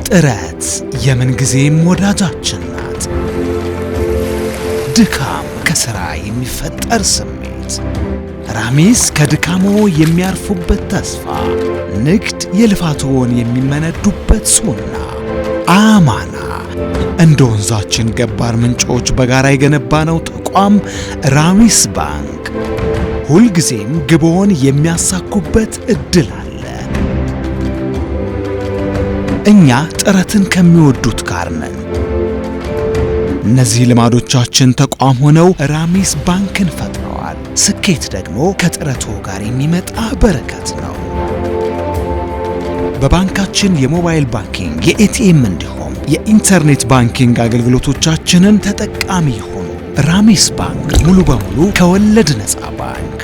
ጥረት የምን ጊዜም ወዳጃችን ናት። ድካም ከሥራ የሚፈጠር ስሜት፣ ራሚስ ከድካሞ የሚያርፉበት ተስፋ፣ ንግድ የልፋቶን የሚመነዱበት ሱና፣ አማና እንደ ወንዛችን ገባር ምንጮች በጋራ የገነባነው ተቋም ራሚስ ባንክ ሁልጊዜም ግቦን የሚያሳኩበት እድል አለ። እኛ ጥረትን ከሚወዱት ጋር ነን። እነዚህ ልማዶቻችን ተቋም ሆነው ራሚስ ባንክን ፈጥረዋል። ስኬት ደግሞ ከጥረቱ ጋር የሚመጣ በረከት ነው። በባንካችን የሞባይል ባንኪንግ፣ የኤቲኤም እንዲሁም የኢንተርኔት ባንኪንግ አገልግሎቶቻችንን ተጠቃሚ ይሁኑ። ራሚስ ባንክ ሙሉ በሙሉ ከወለድ ነፃ ባንክ።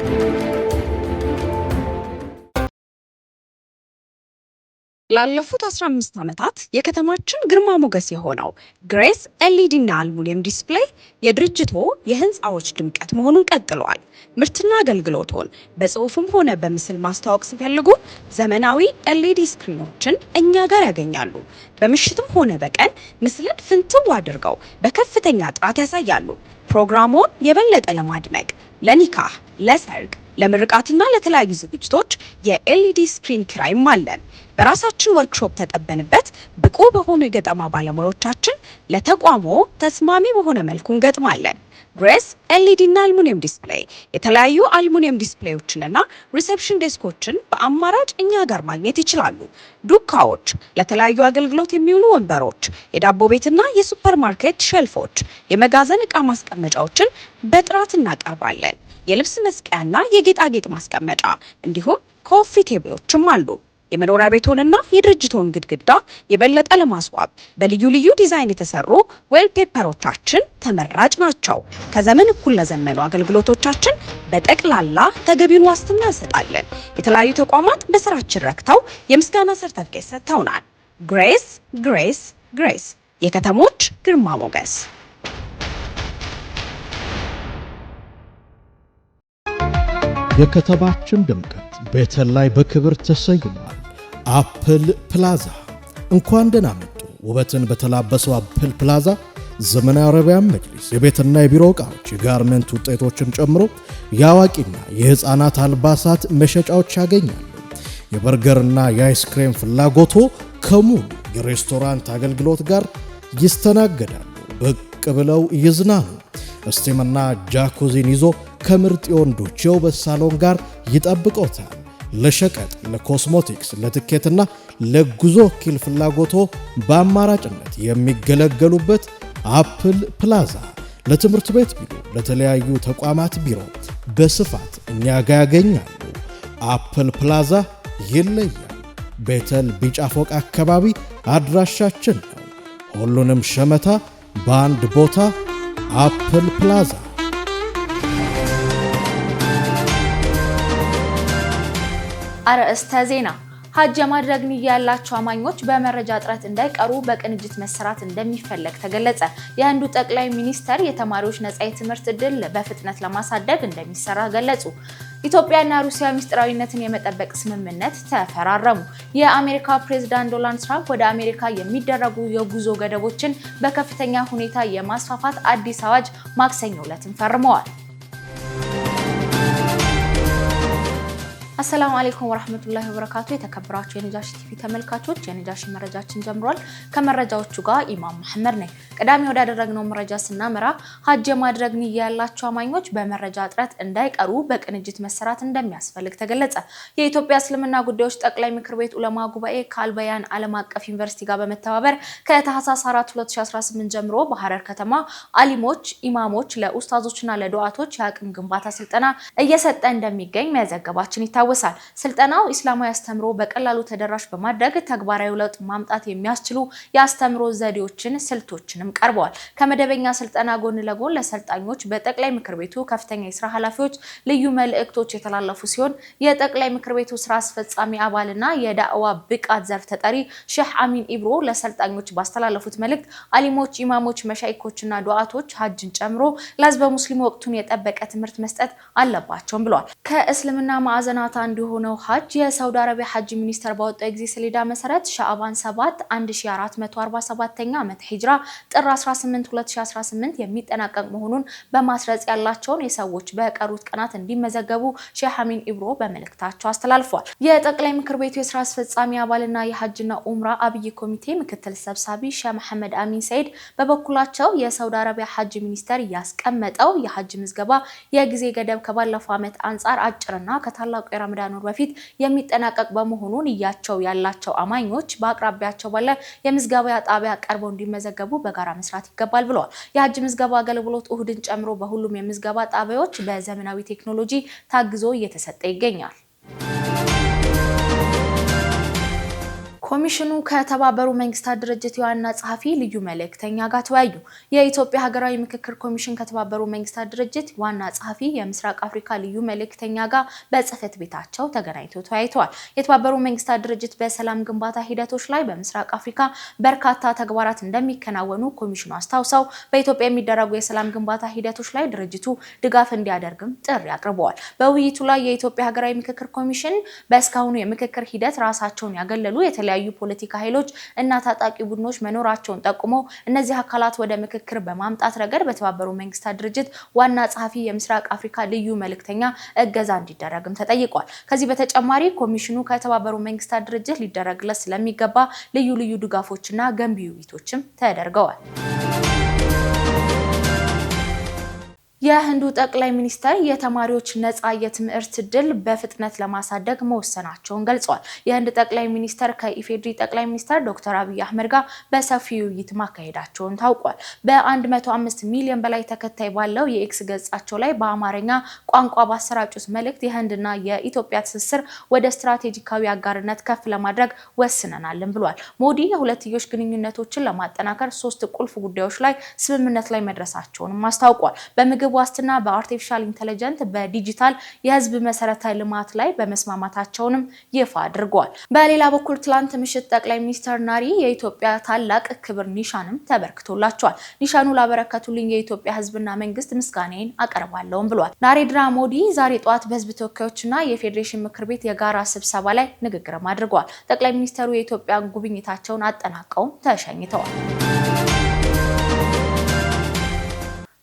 ላለፉት 15 ዓመታት የከተማችን ግርማ ሞገስ የሆነው ግሬስ ኤልኢዲ እና አልሙኒየም ዲስፕሌይ የድርጅቱ የህንፃዎች ድምቀት መሆኑን ቀጥሏል። ምርትና አገልግሎቶን በጽሁፍም ሆነ በምስል ማስተዋወቅ ሲፈልጉ ዘመናዊ ኤልኢዲ ስክሪኖችን እኛ ጋር ያገኛሉ። በምሽትም ሆነ በቀን ምስልን ፍንትው አድርገው በከፍተኛ ጥራት ያሳያሉ። ፕሮግራሙን የበለጠ ለማድመቅ ለኒካህ፣ ለሰርግ፣ ለምርቃትና ለተለያዩ ዝግጅቶች የኤልኢዲ ስክሪን ኪራይም አለን። በራሳችን ወርክሾፕ ተጠበንበት ብቁ በሆኑ የገጠማ ባለሙያዎቻችን ለተቋሞ ተስማሚ በሆነ መልኩ እንገጥማለን። ግሬስ ኤልኢዲ እና አልሙኒየም ዲስፕሌይ የተለያዩ አልሙኒየም ዲስፕሌዮችንና ሪሴፕሽን ዴስኮችን በአማራጭ እኛ ጋር ማግኘት ይችላሉ። ዱካዎች፣ ለተለያዩ አገልግሎት የሚውሉ ወንበሮች፣ የዳቦ ቤትና የሱፐርማርኬት ሼልፎች፣ የመጋዘን ዕቃ ማስቀመጫዎችን በጥራት እናቀርባለን። የልብስ መስቀያና የጌጣጌጥ ማስቀመጫ እንዲሁም ኮፊ ቴብሎችም አሉ። የመኖሪያ ቤቶንና የድርጅቶን ግድግዳ የበለጠ ለማስዋብ በልዩ ልዩ ዲዛይን የተሰሩ ዌልፔፐሮቻችን ተመራጭ ናቸው። ከዘመን እኩል ለዘመኑ አገልግሎቶቻችን በጠቅላላ ተገቢውን ዋስትና እንሰጣለን። የተለያዩ ተቋማት በስራችን ረክተው የምስጋና ሰርተፍኬት ሰጥተውናል። ግሬስ ግሬስ ግሬስ የከተሞች ግርማ ሞገስ። የከተማችን ድምቀት ቤተል ላይ በክብር ተሰይሟል። አፕል ፕላዛ እንኳን ደህና መጡ። ውበትን በተላበሰው አፕል ፕላዛ ዘመናዊ አረቢያን መጅሊስ፣ የቤትና የቢሮ ዕቃዎች፣ የጋርመንት ውጤቶችን ጨምሮ የአዋቂና የሕፃናት አልባሳት መሸጫዎች ያገኛሉ። የበርገርና የአይስክሬም ፍላጎቶ ከሙሉ የሬስቶራንት አገልግሎት ጋር ይስተናገዳሉ። ብቅ ብለው ይዝናኑ። እስቲምና ጃኩዚን ይዞ ከምርጥ የወንዶች የውበት ሳሎን ጋር ይጠብቆታል። ለሸቀጥ፣ ለኮስሞቲክስ፣ ለትኬትና ለጉዞ ወኪል ፍላጎቶ በአማራጭነት የሚገለገሉበት አፕል ፕላዛ ለትምህርት ቤት ቢሮ፣ ለተለያዩ ተቋማት ቢሮ በስፋት እኛ ጋር ያገኛሉ። አፕል ፕላዛ ይለያል። ቤተል ቢጫ ፎቅ አካባቢ አድራሻችን ነው። ሁሉንም ሸመታ በአንድ ቦታ አፕል ፕላዛ። አርዕስተ ዜና። ሀጅ የማድረግ ንያ ያላቸው አማኞች በመረጃ እጥረት እንዳይቀሩ በቅንጅት መሰራት እንደሚፈለግ ተገለጸ። የህንዱ ጠቅላይ ሚኒስተር የተማሪዎች ነጻ የትምህርት ዕድል በፍጥነት ለማሳደግ እንደሚሰራ ገለጹ። ኢትዮጵያና ሩሲያ ምስጢራዊነትን የመጠበቅ ስምምነት ተፈራረሙ። የአሜሪካ ፕሬዝዳንት ዶናልድ ትራምፕ ወደ አሜሪካ የሚደረጉ የጉዞ ገደቦችን በከፍተኛ ሁኔታ የማስፋፋት አዲስ አዋጅ ማክሰኞ ዕለት ፈርመዋል። አሰላሙ አለይኩም ወራህመቱላሂ ወበረካቱ። የተከበራችሁ የነጃሺ ቲቪ ተመልካቾች የነጃሺ መረጃችን ጀምሯል። ከመረጃዎቹ ጋር ኢማም መሐመድ ነኝ። ቀዳሚ ወዳደረግነው መረጃ ስናመራ ሀጅ የማድረግ ንያ ያላቸው አማኞች በመረጃ እጥረት እንዳይቀሩ በቅንጅት መሰራት እንደሚያስፈልግ ተገለጸ። የኢትዮጵያ እስልምና ጉዳዮች ጠቅላይ ምክር ቤት ዑለማ ጉባኤ ከአልበያን ዓለም አቀፍ ዩኒቨርሲቲ ጋር በመተባበር ከታህሳስ 4 2018 ጀምሮ በሐረር ከተማ አሊሞች፣ ኢማሞች፣ ለኡስታዞችና ለዱዓቶች የአቅም ግንባታ ስልጠና እየሰጠ እንደሚገኝ መዘገባችን ይታወሳል። ስልጠናው ኢስላማዊ አስተምሮ በቀላሉ ተደራሽ በማድረግ ተግባራዊ ለውጥ ማምጣት የሚያስችሉ የአስተምሮ ዘዴዎችን፣ ስልቶችንም ቀርበዋል። ከመደበኛ ስልጠና ጎን ለጎን ለሰልጣኞች በጠቅላይ ምክር ቤቱ ከፍተኛ የስራ ኃላፊዎች ልዩ መልእክቶች የተላለፉ ሲሆን የጠቅላይ ምክር ቤቱ ስራ አስፈጻሚ አባልና የዳዕዋ ብቃት ዘርፍ ተጠሪ ሼህ አሚን ኢብሮ ለሰልጣኞች ባስተላለፉት መልእክት አሊሞች፣ ኢማሞች፣ መሻይኮችና ዱዓቶች ሀጅን ጨምሮ ለህዝበ ሙስሊሙ ወቅቱን የጠበቀ ትምህርት መስጠት አለባቸውም ብለዋል። ከእስልምና ማዕዘናት እንዲሆነው ሐጅ የሳውዲ አረቢያ ሐጅ ሚኒስቴር ባወጣው ጊዜ ሰሌዳ መሰረት ሻዕባን 7 1447ኛ ዓመት ሂጅራ ጥር 18 2018 የሚጠናቀቅ መሆኑን በማስረጽ ያላቸውን የሰዎች በቀሩት ቀናት እንዲመዘገቡ ሼህ አሚን ኢብሮ በመልእክታቸው አስተላልፏል። የጠቅላይ ምክር ቤቱ የሥራ አስፈጻሚ አባልና የሐጅና ኡምራ አብይ ኮሚቴ ምክትል ሰብሳቢ ሼህ መሐመድ አሚን ሰይድ በበኩላቸው የሳውዲ አረቢያ ሐጅ ሚኒስቴር ያስቀመጠው የሐጅ ምዝገባ የጊዜ ገደብ ከባለፈው ዓመት አንጻር አጭርና ከታላቁ የረመዳን ወር በፊት የሚጠናቀቅ በመሆኑ ንያቸው ያላቸው አማኞች በአቅራቢያቸው ባለ የምዝገባ ጣቢያ ቀርበው እንዲመዘገቡ በጋራ መስራት ይገባል ብለዋል። የሐጅ ምዝገባ አገልግሎት እሁድን ጨምሮ በሁሉም የምዝገባ ጣቢያዎች በዘመናዊ ቴክኖሎጂ ታግዞ እየተሰጠ ይገኛል። ኮሚሽኑ ከተባበሩ መንግስታት ድርጅት የዋና ጸሐፊ ልዩ መልእክተኛ ጋር ተወያዩ። የኢትዮጵያ ሀገራዊ ምክክር ኮሚሽን ከተባበሩ መንግስታት ድርጅት ዋና ጸሐፊ የምስራቅ አፍሪካ ልዩ መልእክተኛ ጋር በጽህፈት ቤታቸው ተገናኝተው ተወያይተዋል። የተባበሩ መንግስታት ድርጅት በሰላም ግንባታ ሂደቶች ላይ በምስራቅ አፍሪካ በርካታ ተግባራት እንደሚከናወኑ ኮሚሽኑ አስታውሰው በኢትዮጵያ የሚደረጉ የሰላም ግንባታ ሂደቶች ላይ ድርጅቱ ድጋፍ እንዲያደርግም ጥሪ አቅርበዋል። በውይይቱ ላይ የኢትዮጵያ ሀገራዊ ምክክር ኮሚሽን በእስካሁኑ የምክክር ሂደት ራሳቸውን ያገለሉ የተለያዩ ፖለቲካ ኃይሎች እና ታጣቂ ቡድኖች መኖራቸውን ጠቁሞ እነዚህ አካላት ወደ ምክክር በማምጣት ረገድ በተባበሩ መንግስታት ድርጅት ዋና ጸሐፊ የምስራቅ አፍሪካ ልዩ መልእክተኛ እገዛ እንዲደረግም ተጠይቋል። ከዚህ በተጨማሪ ኮሚሽኑ ከተባበሩ መንግስታት ድርጅት ሊደረግለት ስለሚገባ ልዩ ልዩ ድጋፎችና ገንቢ ውይይቶችም ተደርገዋል። የህንዱ ጠቅላይ ሚኒስተር የተማሪዎች ነፃ የትምህርት ዕድል በፍጥነት ለማሳደግ መወሰናቸውን ገልጸዋል። የህንድ ጠቅላይ ሚኒስተር ከኢፌዴሪ ጠቅላይ ሚኒስተር ዶክተር አብይ አህመድ ጋር በሰፊ ውይይት ማካሄዳቸውን ታውቋል። በ105 ሚሊዮን በላይ ተከታይ ባለው የኤክስ ገጻቸው ላይ በአማርኛ ቋንቋ ባሰራጩት መልእክት የህንድና የኢትዮጵያ ትስስር ወደ ስትራቴጂካዊ አጋርነት ከፍ ለማድረግ ወስነናልን ብሏል። ሞዲ የሁለትዮሽ ግንኙነቶችን ለማጠናከር 3 ቁልፍ ጉዳዮች ላይ ስምምነት ላይ መድረሳቸውንም አስታውቋል። በምግብ ዋስትና፣ በአርቲፊሻል ኢንተለጀንስ፣ በዲጂታል የህዝብ መሰረተ ልማት ላይ በመስማማታቸውንም ይፋ አድርገዋል። በሌላ በኩል ትላንት ምሽት ጠቅላይ ሚኒስትር ናሪ የኢትዮጵያ ታላቅ ክብር ኒሻንም ተበርክቶላቸዋል። ኒሻኑ ላበረከቱልኝ የኢትዮጵያ ህዝብና መንግስት ምስጋናዬን አቀርባለሁም ብሏል። ናሬንድራ ሞዲ ዛሬ ጠዋት በህዝብ ተወካዮችና የፌዴሬሽን ምክር ቤት የጋራ ስብሰባ ላይ ንግግርም አድርገዋል። ጠቅላይ ሚኒስትሩ የኢትዮጵያ ጉብኝታቸውን አጠናቀው ተሸኝተዋል።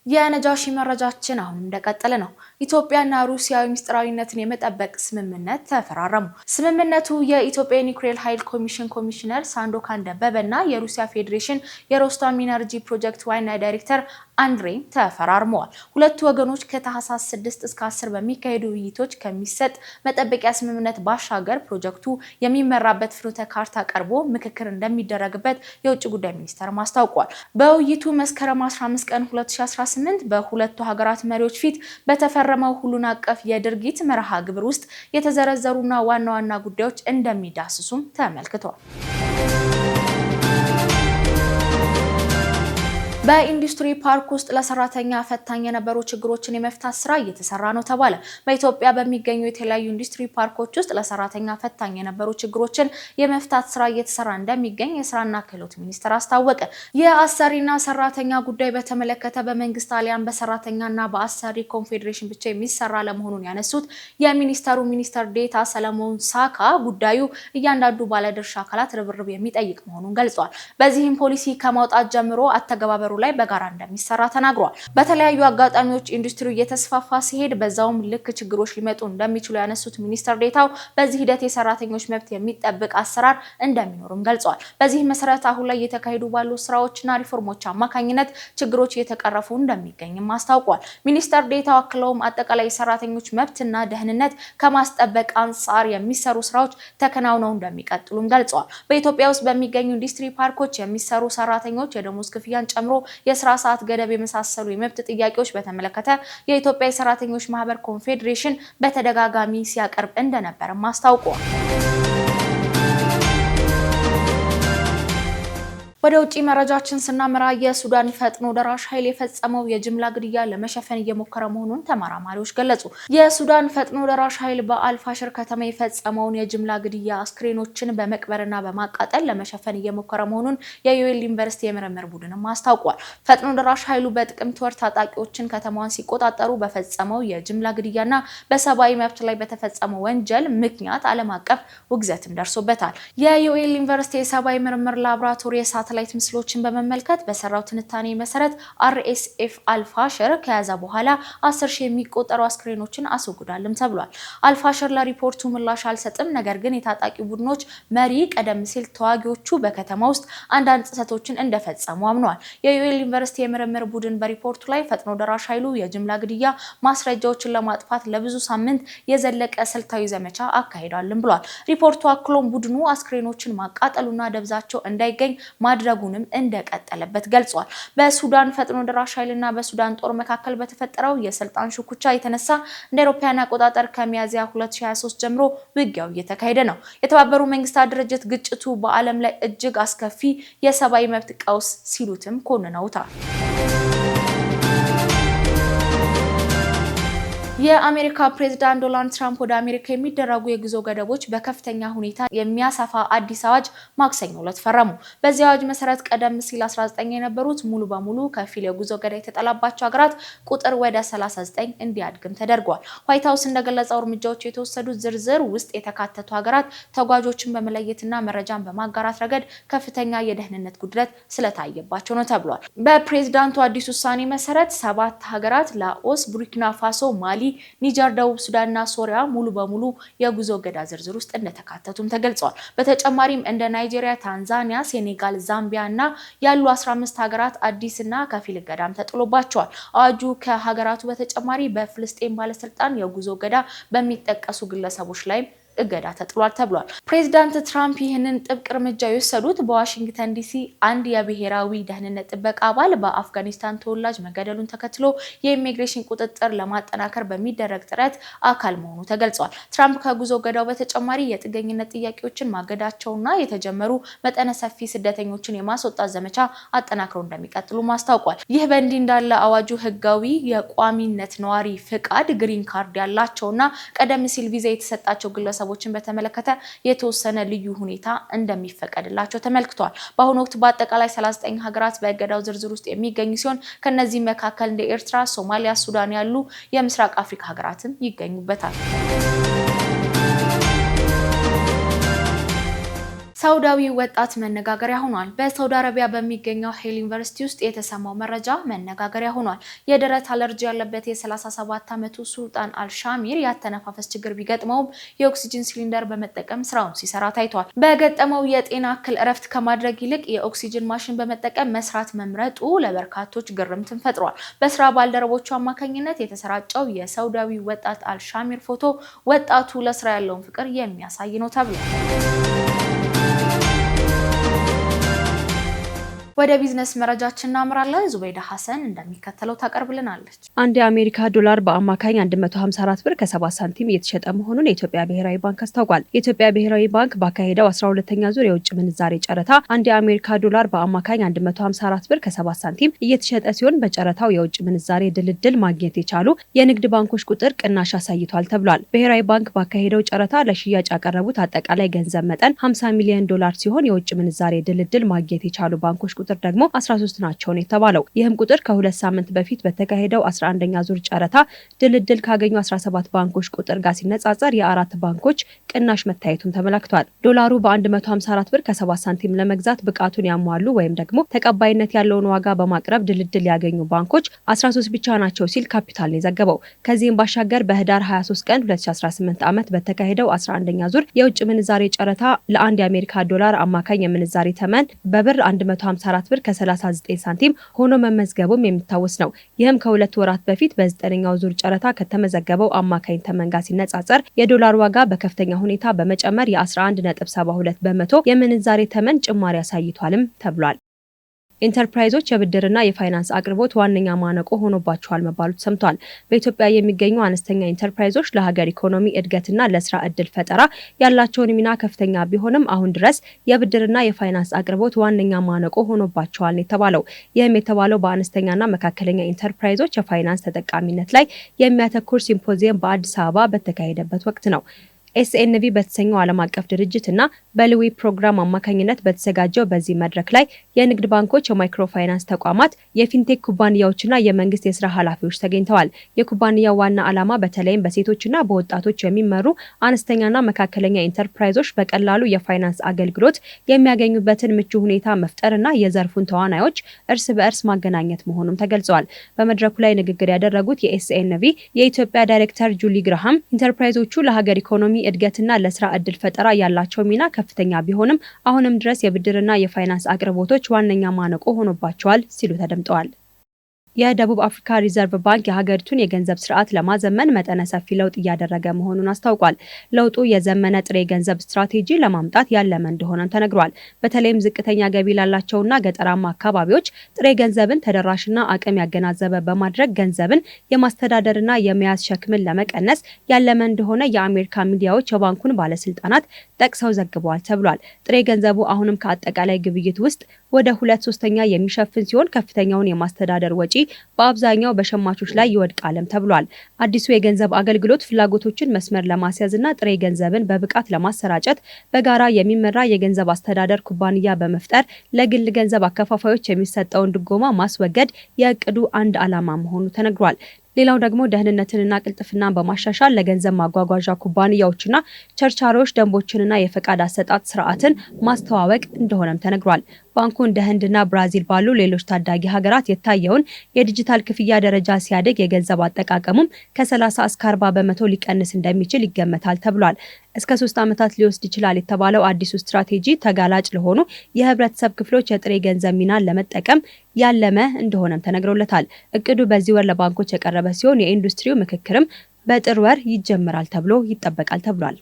የነጃሺ መረጃችን አሁን እንደቀጠለ ነው። ኢትዮጵያና ሩሲያ ምስጢራዊነትን የመጠበቅ ስምምነት ተፈራረሙ። ስምምነቱ የኢትዮጵያ ኒውክሌር ኃይል ኮሚሽን ኮሚሽነር ሳንዶካን ደበበና የሩሲያ ፌዴሬሽን የሮስቶም ኢነርጂ ፕሮጀክት ዋና ዳይሬክተር አንድሬ ተፈራርመዋል። ሁለቱ ወገኖች ከታህሳስ 6 እስከ 10 በሚካሄዱ ውይይቶች ከሚሰጥ መጠበቂያ ስምምነት ባሻገር ፕሮጀክቱ የሚመራበት ፍኖተ ካርታ ቀርቦ ምክክር እንደሚደረግበት የውጭ ጉዳይ ሚኒስቴር ማስታውቋል። በውይይቱ መስከረም 15 ቀን 2018 በሁለቱ ሀገራት መሪዎች ፊት በተፈረመው ሁሉን አቀፍ የድርጊት መርሃ ግብር ውስጥ የተዘረዘሩና ዋና ዋና ጉዳዮች እንደሚዳስሱም ተመልክቷል። በኢንዱስትሪ ፓርክ ውስጥ ለሰራተኛ ፈታኝ የነበሩ ችግሮችን የመፍታት ስራ እየተሰራ ነው ተባለ። በኢትዮጵያ በሚገኙ የተለያዩ ኢንዱስትሪ ፓርኮች ውስጥ ለሰራተኛ ፈታኝ የነበሩ ችግሮችን የመፍታት ስራ እየተሰራ እንደሚገኝ የስራና ክህሎት ሚኒስቴር አስታወቀ። የአሰሪና ሰራተኛ ጉዳይ በተመለከተ በመንግስት አሊያም በሰራተኛና በአሰሪ ኮንፌዴሬሽን ብቻ የሚሰራ ለመሆኑን ያነሱት የሚኒስቴሩ ሚኒስትር ዴኤታ ሰለሞን ሳካ ጉዳዩ እያንዳንዱ ባለድርሻ አካላት ርብርብ የሚጠይቅ መሆኑን ገልጿል። በዚህም ፖሊሲ ከማውጣት ጀምሮ አተገባበሩ ላይ በጋራ እንደሚሰራ ተናግሯል። በተለያዩ አጋጣሚዎች ኢንዱስትሪው እየተስፋፋ ሲሄድ በዛውም ልክ ችግሮች ሊመጡ እንደሚችሉ ያነሱት ሚኒስትር ዴኤታው በዚህ ሂደት የሰራተኞች መብት የሚጠብቅ አሰራር እንደሚኖርም ገልጿል። በዚህ መሰረት አሁን ላይ እየተካሄዱ ባሉ ስራዎችና ሪፎርሞች አማካኝነት ችግሮች እየተቀረፉ እንደሚገኝም አስታውቋል። ሚኒስትር ዴኤታው አክለውም አጠቃላይ የሰራተኞች መብትና ደህንነት ከማስጠበቅ አንጻር የሚሰሩ ስራዎች ተከናውነው እንደሚቀጥሉም ገልጸዋል። በኢትዮጵያ ውስጥ በሚገኙ ኢንዱስትሪ ፓርኮች የሚሰሩ ሰራተኞች የደሞዝ ክፍያን ጨምሮ የስራ ሰዓት ገደብ የመሳሰሉ የመብት ጥያቄዎች በተመለከተ የኢትዮጵያ የሰራተኞች ማህበር ኮንፌዴሬሽን በተደጋጋሚ ሲያቀርብ እንደነበርም አስታውቋል። ወደ ውጪ መረጃችን ስናመራ የሱዳን ፈጥኖ ደራሽ ኃይል የፈጸመው የጅምላ ግድያ ለመሸፈን እየሞከረ መሆኑን ተመራማሪዎች ገለጹ። የሱዳን ፈጥኖ ደራሽ ኃይል በአልፋሽር ከተማ የፈጸመውን የጅምላ ግድያ አስክሬኖችን በመቅበርና በማቃጠል ለመሸፈን እየሞከረ መሆኑን የዩኤል ዩኒቨርሲቲ የምርምር ቡድንም አስታውቋል። ፈጥኖ ደራሽ ኃይሉ በጥቅምት ወር ታጣቂዎችን ከተማዋን ሲቆጣጠሩ በፈጸመው የጅምላ ግድያና በሰብአዊ መብት ላይ በተፈጸመው ወንጀል ምክንያት ዓለም አቀፍ ውግዘትም ደርሶበታል። የዩኤል ዩኒቨርሲቲ የሰብአዊ ምርምር ላቦራቶሪ ሳተላይት ምስሎችን በመመልከት በሰራው ትንታኔ መሰረት አርኤስኤፍ አልፋሽር ከያዘ በኋላ 10,000 የሚቆጠሩ አስክሬኖችን አስወግዷልም ተብሏል። አልፋሽር ለሪፖርቱ ምላሽ አልሰጥም፣ ነገር ግን የታጣቂ ቡድኖች መሪ ቀደም ሲል ተዋጊዎቹ በከተማ ውስጥ አንዳንድ ጥሰቶችን እንደፈጸሙ አምኗል። የዩኤል ዩኒቨርሲቲ የምርምር ቡድን በሪፖርቱ ላይ ፈጥኖ ደራሽ ኃይሉ የጅምላ ግድያ ማስረጃዎችን ለማጥፋት ለብዙ ሳምንት የዘለቀ ስልታዊ ዘመቻ አካሂዷልም ብሏል። ሪፖርቱ አክሎም ቡድኑ አስክሬኖችን ማቃጠሉና ደብዛቸው እንዳይገኝ ማድረጉንም እንደቀጠለበት ገልጿል። በሱዳን ፈጥኖ ደራሽ ኃይልና በሱዳን ጦር መካከል በተፈጠረው የስልጣን ሽኩቻ የተነሳ እንደ አውሮፓውያን አቆጣጠር ከሚያዝያ 2023 ጀምሮ ውጊያው እየተካሄደ ነው። የተባበሩት መንግስታት ድርጅት ግጭቱ በዓለም ላይ እጅግ አስከፊ የሰብአዊ መብት ቀውስ ሲሉትም ኮንነውታል። የአሜሪካ ፕሬዝዳንት ዶናልድ ትራምፕ ወደ አሜሪካ የሚደረጉ የጉዞ ገደቦች በከፍተኛ ሁኔታ የሚያሰፋ አዲስ አዋጅ ማክሰኞ ዕለት ፈረሙ። በዚህ አዋጅ መሰረት ቀደም ሲል 19 የነበሩት ሙሉ በሙሉ ከፊል የጉዞ ገደብ የተጠላባቸው ሀገራት ቁጥር ወደ 39 እንዲያድግም ተደርጓል። ዋይት ሀውስ እንደገለጸው እርምጃዎቹ የተወሰዱት ዝርዝር ውስጥ የተካተቱ ሀገራት ተጓዦችን በመለየትና መረጃን በማጋራት ረገድ ከፍተኛ የደህንነት ጉድለት ስለታየባቸው ነው ተብሏል። በፕሬዝዳንቱ አዲስ ውሳኔ መሰረት 7 ሀገራት ላኦስ፣ ቡርኪና ፋሶ፣ ማሊ፣ ኒጀር፣ ደቡብ ሱዳንና ሶሪያ ሙሉ በሙሉ የጉዞ ገዳ ዝርዝር ውስጥ እንደተካተቱም ተገልጿል። በተጨማሪም እንደ ናይጄሪያ፣ ታንዛኒያ፣ ሴኔጋል፣ ዛምቢያ እና ያሉ 15 ሀገራት አዲስና ከፊል ገዳም ተጥሎባቸዋል። አዋጁ ከሀገራቱ በተጨማሪ በፍልስጤም ባለስልጣን የጉዞ ገዳ በሚጠቀሱ ግለሰቦች ላይ እገዳ ተጥሏል ተብሏል። ፕሬዝዳንት ትራምፕ ይህንን ጥብቅ እርምጃ የወሰዱት በዋሽንግተን ዲሲ አንድ የብሔራዊ ደህንነት ጥበቃ አባል በአፍጋኒስታን ተወላጅ መገደሉን ተከትሎ የኢሚግሬሽን ቁጥጥር ለማጠናከር በሚደረግ ጥረት አካል መሆኑ ተገልጿል። ትራምፕ ከጉዞ ገዳው በተጨማሪ የጥገኝነት ጥያቄዎችን ማገዳቸውና የተጀመሩ መጠነ ሰፊ ስደተኞችን የማስወጣት ዘመቻ አጠናክረው እንደሚቀጥሉ ማስታውቋል። ይህ በእንዲህ እንዳለ አዋጁ ህጋዊ የቋሚነት ነዋሪ ፍቃድ ግሪን ካርድ ያላቸውና ቀደም ሲል ቪዛ የተሰጣቸው ግለሰቦችን በተመለከተ የተወሰነ ልዩ ሁኔታ እንደሚፈቀድላቸው ተመልክቷል። በአሁኑ ወቅት በአጠቃላይ 39 ሀገራት በእገዳው ዝርዝር ውስጥ የሚገኙ ሲሆን ከነዚህ መካከል እንደ ኤርትራ፣ ሶማሊያ፣ ሱዳን ያሉ የምስራቅ አፍሪካ ሀገራትም ይገኙበታል። ሳውዳዊ ወጣት መነጋገሪያ ሆኗል። በሳውዲ አረቢያ በሚገኘው ሄል ዩኒቨርሲቲ ውስጥ የተሰማው መረጃ መነጋገሪያ ሆኗል። የደረት አለርጂ ያለበት የ37 ዓመቱ ሱልጣን አልሻሚር ያተነፋፈስ ችግር ቢገጥመውም የኦክሲጅን ሲሊንደር በመጠቀም ስራውን ሲሰራ ታይቷል። በገጠመው የጤና እክል እረፍት ከማድረግ ይልቅ የኦክሲጅን ማሽን በመጠቀም መስራት መምረጡ ለበርካቶች ግርምትን ፈጥሯል። በስራ ባልደረቦቹ አማካኝነት የተሰራጨው የሳውዳዊ ወጣት አልሻሚር ፎቶ ወጣቱ ለስራ ያለውን ፍቅር የሚያሳይ ነው ተብሏል። ወደ ቢዝነስ መረጃችን እናምራለን። ዙበይዳ ሐሰን እንደሚከተለው ታቀርብልናለች። አንድ የአሜሪካ ዶላር በአማካኝ 154 ብር ከ7 ሳንቲም እየተሸጠ መሆኑን የኢትዮጵያ ብሔራዊ ባንክ አስታውቋል። የኢትዮጵያ ብሔራዊ ባንክ ባካሄደው 12ኛ ዙር የውጭ ምንዛሬ ጨረታ አንድ የአሜሪካ ዶላር በአማካኝ 154 ብር ከ7 ሳንቲም እየተሸጠ ሲሆን በጨረታው የውጭ ምንዛሬ ድልድል ማግኘት የቻሉ የንግድ ባንኮች ቁጥር ቅናሽ አሳይቷል ተብሏል። ብሔራዊ ባንክ ባካሄደው ጨረታ ለሽያጭ ያቀረቡት አጠቃላይ ገንዘብ መጠን 50 ሚሊዮን ዶላር ሲሆን የውጭ ምንዛሬ ድልድል ማግኘት የቻሉ ባንኮች ቁጥር ደግሞ 13 ናቸው ነው የተባለው። ይህም ቁጥር ከ2 ሳምንት በፊት በተካሄደው 11ኛ ዙር ጨረታ ድልድል ካገኙ 17 ባንኮች ቁጥር ጋር ሲነጻጸር የ4 ባንኮች ቅናሽ መታየቱን ተመላክቷል። ዶላሩ በ154 ብር ከ7 ሳንቲም ለመግዛት ብቃቱን ያሟሉ ወይም ደግሞ ተቀባይነት ያለውን ዋጋ በማቅረብ ድልድል ያገኙ ባንኮች 13 ብቻ ናቸው ሲል ካፒታል ነው የዘገበው። ከዚህም ባሻገር በህዳር 23 ቀን 2018 ዓመት በተካሄደው 11ኛ ዙር የውጭ ምንዛሬ ጨረታ ለአንድ የአሜሪካ ዶላር አማካኝ የምንዛሬ ተመን በብር 154 ብር ከ39 ሳንቲም ሆኖ መመዝገቡም የሚታወስ ነው። ይህም ከ2 ወራት በፊት በ9ኛው ዙር ጨረታ ከተመዘገበው አማካኝ ተመን ጋር ሲነጻጸር የዶላር ዋጋ በከፍተኛ ሁኔታ በመጨመር የ11.72 በመቶ የምንዛሬ ተመን ጭማሪ አሳይቷልም ተብሏል። ኢንተርፕራይዞች የብድርና የፋይናንስ አቅርቦት ዋነኛ ማነቆ ሆኖባቸዋል መባሉ ተሰምቷል። በኢትዮጵያ የሚገኙ አነስተኛ ኢንተርፕራይዞች ለሀገር ኢኮኖሚ እድገትና ለስራ እድል ፈጠራ ያላቸውን ሚና ከፍተኛ ቢሆንም አሁን ድረስ የብድርና የፋይናንስ አቅርቦት ዋነኛ ማነቆ ሆኖባቸዋል የተባለው ይህም የተባለው በአነስተኛና መካከለኛ ኢንተርፕራይዞች የፋይናንስ ተጠቃሚነት ላይ የሚያተኩር ሲምፖዚየም በአዲስ አበባ በተካሄደበት ወቅት ነው። ኤስኤንቪ በተሰኘው ዓለም አቀፍ ድርጅትና በልዊ ፕሮግራም አማካኝነት በተዘጋጀው በዚህ መድረክ ላይ የንግድ ባንኮች፣ የማይክሮ ፋይናንስ ተቋማት፣ የፊንቴክ ኩባንያዎችና የመንግስት የስራ ኃላፊዎች ተገኝተዋል። የኩባንያው ዋና ዓላማ በተለይም በሴቶችና በወጣቶች የሚመሩ አነስተኛና መካከለኛ ኢንተርፕራይዞች በቀላሉ የፋይናንስ አገልግሎት የሚያገኙበትን ምቹ ሁኔታ መፍጠርና የዘርፉን ተዋናዮች እርስ በእርስ ማገናኘት መሆኑም ተገልጿል። በመድረኩ ላይ ንግግር ያደረጉት የኤስኤንቪ የኢትዮጵያ ዳይሬክተር ጁሊ ግርሃም ኢንተርፕራይዞቹ ለሀገር ኢኮኖሚ እድገትና ለስራ እድል ፈጠራ ያላቸው ሚና ከፍተኛ ቢሆንም አሁንም ድረስ የብድርና የፋይናንስ አቅርቦቶች ዋነኛ ማነቆ ሆኖባቸዋል ሲሉ ተደምጠዋል። የደቡብ አፍሪካ ሪዘርቭ ባንክ የሀገሪቱን የገንዘብ ስርዓት ለማዘመን መጠነ ሰፊ ለውጥ እያደረገ መሆኑን አስታውቋል። ለውጡ የዘመነ ጥሬ ገንዘብ ስትራቴጂ ለማምጣት ያለመ እንደሆነም ተነግሯል። በተለይም ዝቅተኛ ገቢ ላላቸውና ገጠራማ አካባቢዎች ጥሬ ገንዘብን ተደራሽና አቅም ያገናዘበ በማድረግ ገንዘብን የማስተዳደርና የመያዝ ሸክምን ለመቀነስ ያለመ እንደሆነ የአሜሪካ ሚዲያዎች የባንኩን ባለስልጣናት ጠቅሰው ዘግበዋል ተብሏል። ጥሬ ገንዘቡ አሁንም ከአጠቃላይ ግብይት ውስጥ ወደ 2/3 የሚሸፍን ሲሆን ከፍተኛውን የማስተዳደር ወጪ በአብዛኛው በሸማቾች ላይ ይወድቃልም ተብሏል። አዲሱ የገንዘብ አገልግሎት ፍላጎቶችን መስመር ለማስያዝና ጥሬ ገንዘብን በብቃት ለማሰራጨት በጋራ የሚመራ የገንዘብ አስተዳደር ኩባንያ በመፍጠር ለግል ገንዘብ አከፋፋዮች የሚሰጠውን ድጎማ ማስወገድ የእቅዱ አንድ ዓላማ መሆኑ ተነግሯል። ሌላው ደግሞ ደህንነትንና ቅልጥፍናን በማሻሻል ለገንዘብ ማጓጓዣ ኩባንያዎችና ቸርቻሪዎች ደንቦችንና የፈቃድ አሰጣጥ ስርዓትን ማስተዋወቅ እንደሆነም ተነግሯል። ባንኩ እንደ ህንድና ብራዚል ባሉ ሌሎች ታዳጊ ሀገራት የታየውን የዲጂታል ክፍያ ደረጃ ሲያድግ የገንዘብ አጠቃቀሙም ከ30 እስከ 40 በመቶ ሊቀንስ እንደሚችል ይገመታል ተብሏል። እስከ 3 ዓመታት ሊወስድ ይችላል የተባለው አዲሱ ስትራቴጂ ተጋላጭ ለሆኑ የህብረተሰብ ክፍሎች የጥሬ ገንዘብ ሚናን ለመጠቀም ያለመ እንደሆነም ተነግሮለታል። እቅዱ በዚህ ወር ለባንኮች የቀረበ ሲሆን የኢንዱስትሪው ምክክርም በጥር ወር ይጀምራል ተብሎ ይጠበቃል ተብሏል።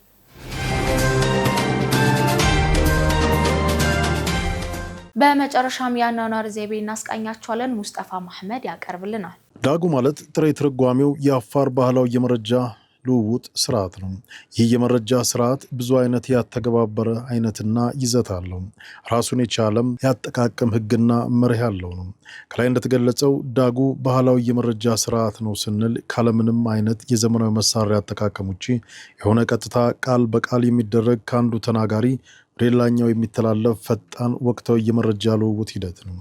በመጨረሻም የአኗኗር ዘይቤ እናስቃኛቸዋለን። ሙስጠፋ መሐመድ ያቀርብልናል። ዳጉ ማለት ጥሬ ትርጓሜው የአፋር ባህላዊ የመረጃ ልውውጥ ስርዓት ነው። ይህ የመረጃ ስርዓት ብዙ አይነት ያተገባበረ አይነትና ይዘት አለው። ራሱን የቻለም ያጠቃቀም ህግና መርህ ያለው ነው። ከላይ እንደተገለጸው ዳጉ ባህላዊ የመረጃ ስርዓት ነው ስንል ካለምንም አይነት የዘመናዊ መሳሪያ አጠቃቀም ውጪ የሆነ ቀጥታ ቃል በቃል የሚደረግ ከአንዱ ተናጋሪ ሌላኛው የሚተላለፍ ፈጣን ወቅታዊ የመረጃ ልውውጥ ሂደት ነው።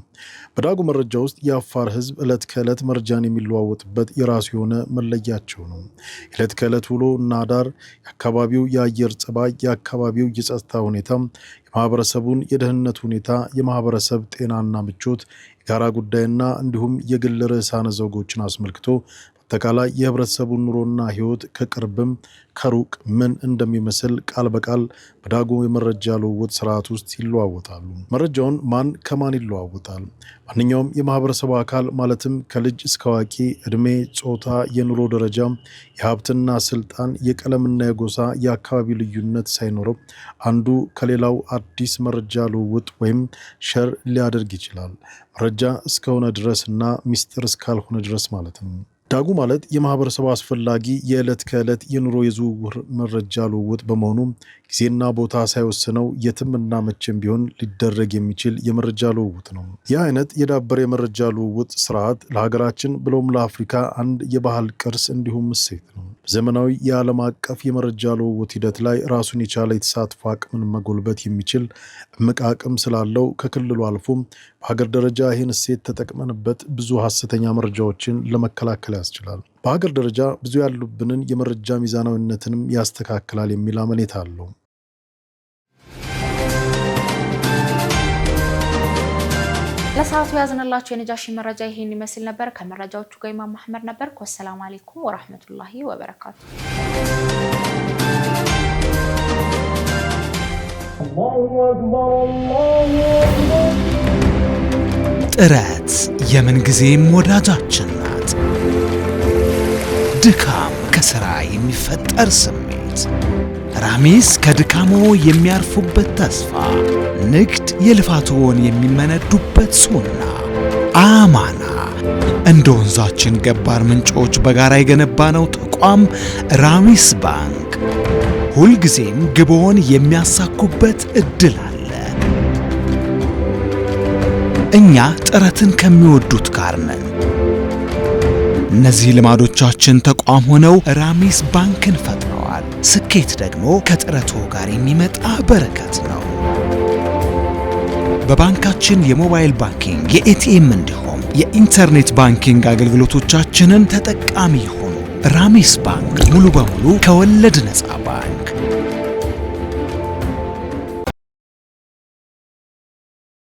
በዳጉ መረጃ ውስጥ የአፋር ህዝብ ዕለት ከዕለት መረጃን የሚለዋወጥበት የራሱ የሆነ መለያቸው ነው። ዕለት ከዕለት ውሎ እና ዳር፣ የአካባቢው የአየር ጸባይ፣ የአካባቢው የጸጥታ ሁኔታ፣ የማህበረሰቡን የደህንነት ሁኔታ፣ የማህበረሰብ ጤናና ምቾት፣ የጋራ ጉዳይና እንዲሁም የግል ርዕሳነ ዘውጎችን አስመልክቶ አጠቃላይ የህብረተሰቡን ኑሮና ህይወት ከቅርብም ከሩቅ ምን እንደሚመስል ቃል በቃል በዳጉ የመረጃ ልውውጥ ስርዓት ውስጥ ይለዋወጣሉ። መረጃውን ማን ከማን ይለዋወጣል? ማንኛውም የማህበረሰቡ አካል ማለትም ከልጅ እስከ አዋቂ እድሜ፣ ጾታ፣ የኑሮ ደረጃ፣ የሀብትና ስልጣን፣ የቀለምና የጎሳ፣ የአካባቢ ልዩነት ሳይኖረው አንዱ ከሌላው አዲስ መረጃ ልውውጥ ወይም ሸር ሊያደርግ ይችላል። መረጃ እስከሆነ ድረስ እና ሚስጥር እስካልሆነ ድረስ ማለት ነው። ዳጉ ማለት የማህበረሰቡ አስፈላጊ የዕለት ከዕለት የኑሮ የዝውውር መረጃ ልውውጥ በመሆኑ ጊዜና ቦታ ሳይወስነው የትም እና መቼም ቢሆን ሊደረግ የሚችል የመረጃ ልውውጥ ነው። ይህ አይነት የዳበረ የመረጃ ልውውጥ ስርዓት ለሀገራችን ብሎም ለአፍሪካ አንድ የባህል ቅርስ እንዲሁም እሴት ነው። በዘመናዊ የዓለም አቀፍ የመረጃ ልውውጥ ሂደት ላይ ራሱን የቻለ የተሳትፎ አቅምን መጎልበት የሚችል እምቅ አቅም ስላለው ከክልሉ አልፎ በሀገር ደረጃ ይህን እሴት ተጠቅመንበት ብዙ ሀሰተኛ መረጃዎችን ለመከላከል ያስችላል። በሀገር ደረጃ ብዙ ያሉብንን የመረጃ ሚዛናዊነትንም ያስተካክላል የሚል አመኔታ አለው። ለሰዓቱ ያዝንላችሁ የነጃሺ መረጃ ይሄን ይመስል ነበር። ከመረጃዎቹ ጋር ኢማም መሐመድ ነበር። ወሰላሙ አለይኩም ወራህመቱላሂ ወበረካቱ። ጥረት የምንጊዜም ወዳጃችን ናት። ድካም ከሥራ የሚፈጠር ስሜት፣ ራሚስ ከድካሞ የሚያርፉበት ተስፋ፣ ንግድ የልፋትዎን የሚመነዱበት ሱና አማና እንደ ወንዛችን ገባር ምንጮች በጋራ የገነባነው ተቋም ራሚስ ባንክ ሁልጊዜም ግብዎን የሚያሳኩበት እድል አለ። እኛ ጥረትን ከሚወዱት ጋር ነን። እነዚህ ልማዶቻችን ተቋም ሆነው ራሚስ ባንክን ፈጥረዋል። ስኬት ደግሞ ከጥረቱ ጋር የሚመጣ በረከት ነው። በባንካችን የሞባይል ባንኪንግ፣ የኤቲኤም እንዲሁም የኢንተርኔት ባንኪንግ አገልግሎቶቻችንን ተጠቃሚ ይሁኑ። ራሚስ ባንክ ሙሉ በሙሉ ከወለድ ነፃ ባንክ።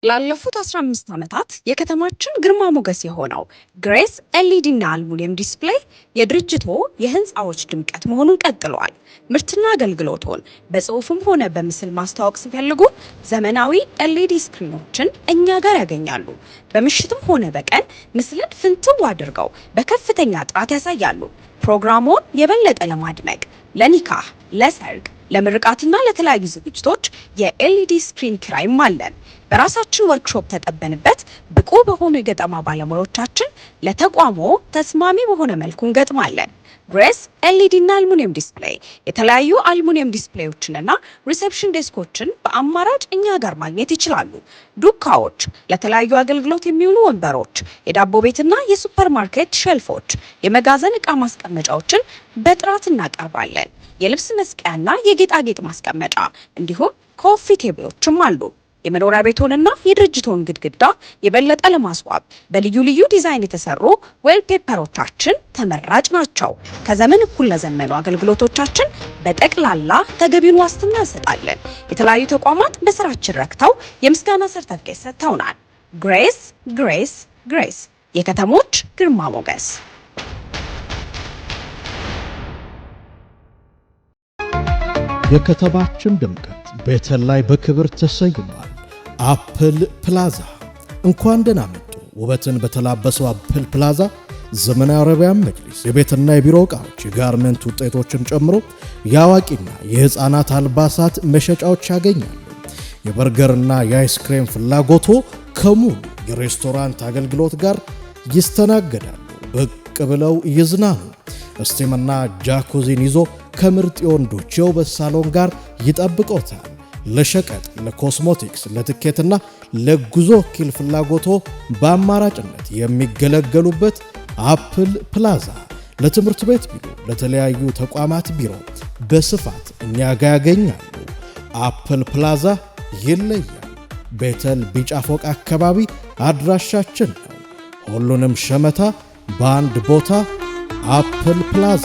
ላለፉት 15 ዓመታት የከተማችን ግርማ ሞገስ የሆነው ግሬስ ኤልኢዲ እና አልሙኒየም ዲስፕሌይ የድርጅቶ የህንፃዎች ድምቀት መሆኑን ቀጥሏል። ምርትና አገልግሎቶን በጽሁፍም ሆነ በምስል ማስተዋወቅ ሲፈልጉ ዘመናዊ ኤልኢዲ ስክሪኖችን እኛ ጋር ያገኛሉ። በምሽትም ሆነ በቀን ምስልን ፍንትው አድርገው በከፍተኛ ጥራት ያሳያሉ። ፕሮግራሙን የበለጠ ለማድመቅ ለኒካህ፣ ለሰርግ፣ ለምርቃትና ለተለያዩ ዝግጅቶች የኤልኢዲ ስክሪን ኪራይም አለን። በራሳችን ወርክሾፕ ተጠበንበት ብቁ በሆኑ የገጠማ ባለሙያዎቻችን ለተቋሞ ተስማሚ በሆነ መልኩ እንገጥማለን። ግሬስ ኤልኢዲ እና አልሙኒየም ዲስፕሌይ የተለያዩ አልሙኒየም ዲስፕሌዮችንና ሪሴፕሽን ዴስኮችን በአማራጭ እኛ ጋር ማግኘት ይችላሉ። ዱካዎች፣ ለተለያዩ አገልግሎት የሚውሉ ወንበሮች፣ የዳቦ ቤትና የሱፐርማርኬት ሼልፎች፣ የመጋዘን ዕቃ ማስቀመጫዎችን በጥራት እናቀርባለን። የልብስ መስቀያና የጌጣጌጥ ማስቀመጫ እንዲሁም ኮፊ ቴብሎችም አሉ። የመኖሪያ ቤቶንና የድርጅቶን ግድግዳ የበለጠ ለማስዋብ በልዩ ልዩ ዲዛይን የተሰሩ ዌልፔፐሮቻችን ተመራጭ ናቸው። ከዘመን እኩል ለዘመኑ አገልግሎቶቻችን በጠቅላላ ተገቢውን ዋስትና እንሰጣለን። የተለያዩ ተቋማት በስራችን ረክተው የምስጋና ሰርተፍኬት ሰጥተውናል። ግሬስ ግሬስ ግሬስ የከተሞች ግርማ ሞገስ። የከተማችን ድምቀት ቤተል ላይ በክብር ተሰይሟል። አፕል ፕላዛ እንኳን ደህና መጡ። ውበትን በተላበሰው አፕል ፕላዛ ዘመናዊ አረቢያን መጅሊስ፣ የቤትና የቢሮ ዕቃዎች፣ የጋርመንት ውጤቶችን ጨምሮ የአዋቂና የሕፃናት አልባሳት መሸጫዎች ያገኛሉ። የበርገርና የአይስክሬም ፍላጎቶ ከሙሉ የሬስቶራንት አገልግሎት ጋር ይስተናገዳሉ። ብቅ ብለው ይዝናኑ። እስቲምና ጃኩዚን ይዞ ከምርጥ የወንዶች የውበት ሳሎን ጋር ይጠብቆታል። ለሸቀጥ፣ ለኮስሞቲክስ፣ ለትኬትና ለጉዞ ወኪል ፍላጎቶ በአማራጭነት የሚገለገሉበት አፕል ፕላዛ ለትምህርት ቤት ቢሮ፣ ለተለያዩ ተቋማት ቢሮ በስፋት እኛ ጋር ያገኛሉ። አፕል ፕላዛ ይለያል። ቤተል ቢጫ ፎቅ አካባቢ አድራሻችን ነው። ሁሉንም ሸመታ በአንድ ቦታ አፕል ፕላዛ